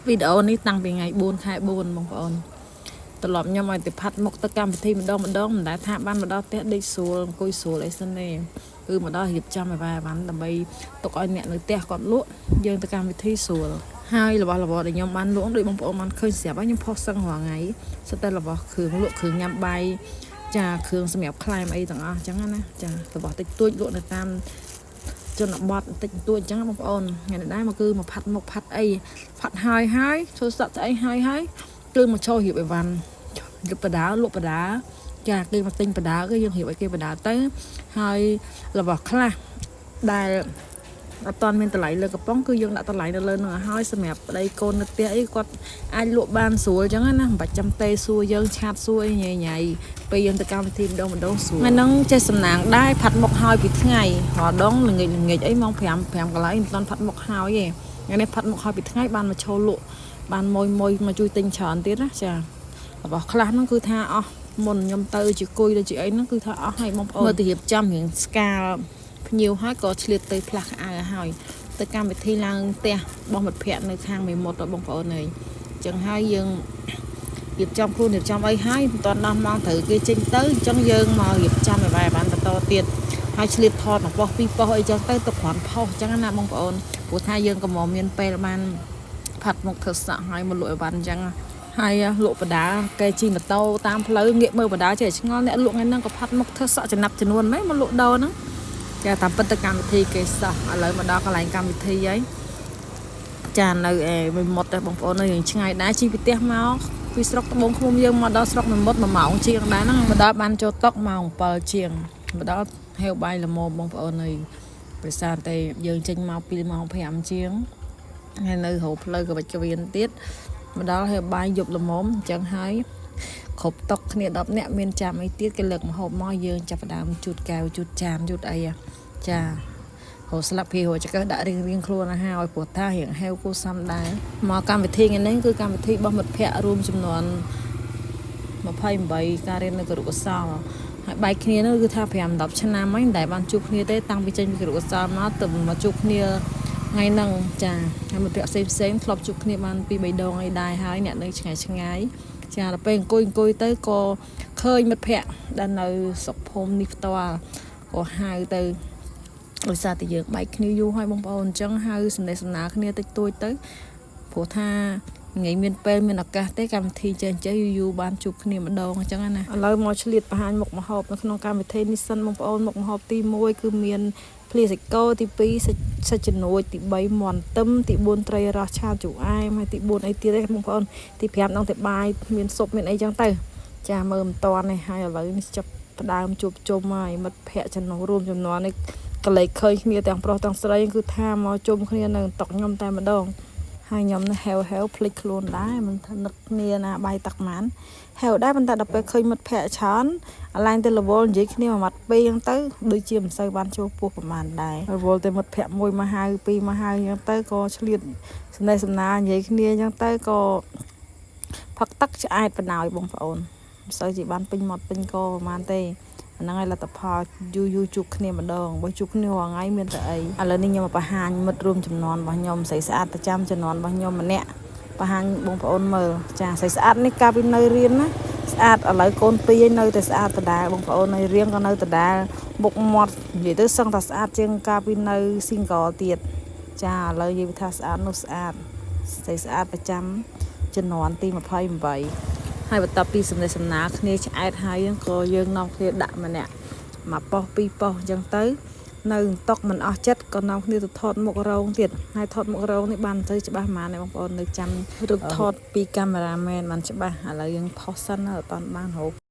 វីដេអូនេះតាំងពីថ្ងៃ4 ខែ 4 បងប្អូនត្រឡប់ខ្ញុំឲ្យទៅផាត់មុខទៅកម្មវិធីម្ដងមិនដែលថាបានមកដល់ផ្ទះដេកស្រួលអង្គុយស្រួលអីសិនទេគឺមកដល់រៀបចំឲ្យវ៉ាវ៉ាន់ដើម្បីទុកឲ្យអ្នកនៅផ្ទះគាត់លក់យើងទៅកម្មវិធីស្រួលហើយរបស់របរដែលខ្ញុំបានលក់ដូចបងប្អូនបានឃើញស្រាប់ហើយខ្ញុំផុសសឹងរាល់ថ្ងៃសិតតែរបស់គ្រឿងលក់គ្រឿងញ៉ាំបាយចាគ្រឿងសម្រាប់ក្លែមអីទាំងអស់អញ្ចឹងណាចារបស់តិចតួចលក់នៅតាមជនបទតិចតួចអញ្ចឹងបងប្អូនថ្ងៃនេះដែរមកគឺមកផាត់មុខផាត់អីផាត់ហើយធ្វើសក់ស្អីហើយគឺមកចូលរៀបអីវ៉ាន់រៀបបដាលក់បដាចាគេមកទិញបដាគឺយើងរៀបឲ្យគេបដាទៅហើយរបស់ខ្លះដែលអត់តាន់មានតម្លៃលើកំប៉ុងគឺយើងដាក់តម្លៃនៅលើនឹងឲ្យសម្រាប់ប្តីកូននៅផ្ទះអីគាត់អាចលក់បានស្រួលអញ្ចឹងណាមិនបាច់ចាំទេសួរយើងឆាតសួរអីញ៉ៃពេលយើងទៅកម្មវិធីម្ដងស្រួលហើយនឹងចេះសំណាងដែរផាត់មុខហើយពីថ្ងៃរដងល្ងាចអីម៉ោង5កន្លែងមិនតាន់ផាត់មុខហើយទេថ្ងៃនេះផាត់មុខហើយពីថ្ងៃបានមកចូលលក់បានមួយមកជួយទិញច្រើនទៀតណាចារបស់ខ្លះហ្នឹងគឺថាអស់មុនខ្ញុំទៅជាគុយទៅជាអីហ្នឹងគឺថាអស់ហើយបងប្អូនមើលទៅរៀបចំរៀងស្កាលភ្ញៀវហើយក៏ឆ្លៀតទៅផ្លាស់អាវហើយទៅកម្មវិធីឡើងផ្ទះរបស់មិត្តភ័ក្តិនៅខាងមេមត់បងប្អូនអើយអញ្ចឹងហើយយើងរៀបចំខ្លួនរៀបចំអីហើយមិនទាន់ដល់ម៉ោងត្រូវគេចេញទៅអញ្ចឹងយើងមករៀបចំឲ្យបានបន្តទៀតហើយឆ្លៀតថតមកប៉ុសពីរប៉ុសអីចឹងទៅគ្រាន់ផុសអញ្ចឹងណាបងប្អូនព្រោះថាយើងក៏មកមានពេលបានផាត់មុខធ្វើសក់ហើយមកលក់អីវ៉ាន់អញ្ចឹងហើយលក់បដាគេជិះម៉ូតូតាមផ្លូវងាកមើលបដាចេះឆ្ងល់អ្នកលក់ថ្ងៃហ្នឹងក៏ផាត់មុខធ្វើសក់ចំណាប់ចំនួនម៉េចមកលក់ដោហ្នឹងចាតាមពិតទៅកម្មវិធីគេសោះឥឡូវមកដល់កន្លែងកម្មវិធីហើយចានៅមួយមុតទេបងប្អូននៅយ៉ាងឆ្ងាយដែរជិះពីផ្ទះមកពីស្រុកត្បូងឃ្មុំយើងមកដល់ស្រុកមួយមុត1ម៉ោងជាងដែរហ្នឹងមកដល់បានចូលតុកម៉ោង7ជាងមកដល់ហេវបាយល្មមបងប្អូនហើយប្រសាតែយើងចេញមកពីម៉ោង5ជាងហើយនៅរោផ្លូវក៏វិច្ចវៀនទៀតមកដល់ហេវបាយយប់ល្មមអញ្ចឹងហើយគ្រប់តុកគ្នា10នាក់មានចាំអីទៀតគេលើកម្ហូបមកយើងចាប់ផ្ដើមជូតកែវជូតចានជូតអីចាហៅស្លាប់ភីហៅចកដាក់រៀងខ្លួនឲ្យហើយព្រោះថារៀងហេវគូសំដែរមកកម្មវិធីថ្ងៃនេះគឺកម្មវិធីរបស់មិត្តភ័ក្តិរួមចំនួន28ការរៀននៅគរុកសលហើយបែកគ្នានោះគឺថា5-10ឆ្នាំហើយតែបានជួបគ្នាទេតាំងពីចេញពីគរុកសលមកទៅមកជួបគ្នាថ្ងៃហ្នឹងចាហើយមិត្តភ័ក្តិផ្សេងធ្លាប់ជួបគ្នាបាន2-3ដងអីដែរហើយអ្នកនៅឆ្ងាយចាដល់ពេលអង្គុយទៅក៏ឃើញមិត្តភ័ក្តិដែលនៅស្រុកភូមិនេះផ្ទាល់ក៏ហៅទៅដោយសារតែយើងបែកគ្នាយូរហើយបងប្អូនអញ្ចឹងហៅសំណេះសំណាលគ្នាតិចតួចទៅព្រោះថាថ្ងៃមានពេលមានឱកាសទេកម្មវិធីចេះយូរបានជួបគ្នាម្ដងអញ្ចឹងណាឥឡូវមកឆ្លៀតបង្ហាញមុខម្ហូបនៅក្នុងកម្មវិធីនេះសិនបងប្អូនមុខម្ហូបទី1គឺមានភ្លាសាច់គោទី2សាច់ជ្នួចទី3មាន់ទឹមទី4ត្រីរ៉ស់ឆាជូអែមហើយទី4អីទៀតទេបងប្អូនទី5ដល់តែបាយមានស៊ុបមានអីចឹងទៅចាមើលមិនតាន់ទេហើយឥឡូវនេះចាប់ផ្ដើមជួបជុំហើយមិត្តភ័ក្តិចំណុះរួមចំនួននេះកលេចឃើញគ្នាទាំងប្រុសទាំងស្រីគឺថាមកជុំគ្នានៅតុកខ្ញុំតែម្ដងហើយខ្ញុំនៅហេវភ្លេចខ្លួនដែរមិនថានឹកគ្នាណាបាយតាក់ម៉ានហេវដែរប៉ុន្តែដល់ពេលឃើញមិត្តភ័ក្តិច្រើនអាឡែងទៅរវល់និយាយគ្នាមួយម៉ាត់ពីរអញ្ចឹងទៅដូចជាមិនសូវបានចូលពោះប្រហែលដែររវល់ទៅមិត្តភ័ក្តិមួយមកហៅពីរមកហៅអញ្ចឹងទៅក៏ឆ្លៀតសំណេះសំណាលនិយាយគ្នាអញ្ចឹងទៅក៏ផឹកទឹកឆ្អែតបណ្ដោយបងប្អូនមិនសូវជាបានពេញមាត់ពេញកប្រហែលទេហ្នឹងហើយលទ្ធផលយូរជួបគ្នាម្ដងបើជួបគ្នារាល់ថ្ងៃមានតែអីឥឡូវនេះខ្ញុំមកបង្ហាញមិត្តរួមចំនួនរបស់ខ្ញុំស្រីស្អាតប្រចាំចំនួនរបស់ខ្ញុំម្នាក់បង្ហាញបងប្អូនមើលចាស្រីស្អាតនេះកាលពីនៅរៀនណាស្អាតឥឡូវកូនពីរនៅតែស្អាតដដែលបងប្អូននៅរៀងក៏នៅដដែលមុខមាត់និយាយទៅសឹងតែស្អាតជាងកាលពីនៅ single ទៀតចាឥឡូវនិយាយថាស្អាតនោះស្អាតស្រីស្អាតប្រចាំចំនួនទី28ហើយបន្ទាប់ពីសំណេះសំណាលគ្នាឆ្អែតហើយក៏យើងនាំគ្នាដាក់ម្នាក់មកប៉ុសពីរប៉ុសអញ្ចឹងទៅនៅតុកមិនអស់ចិត្តក៏នាំគ្នាទៅថតមុខរោងទៀតហើយថតមុខរោងនេះបានទៅច្បាស់ហ្មងបងប្អូននៅចាំរូបថតពីកាមេរ៉ាមែនបានច្បាស់ឥឡូវយើងផុសសិនអត់បានរូប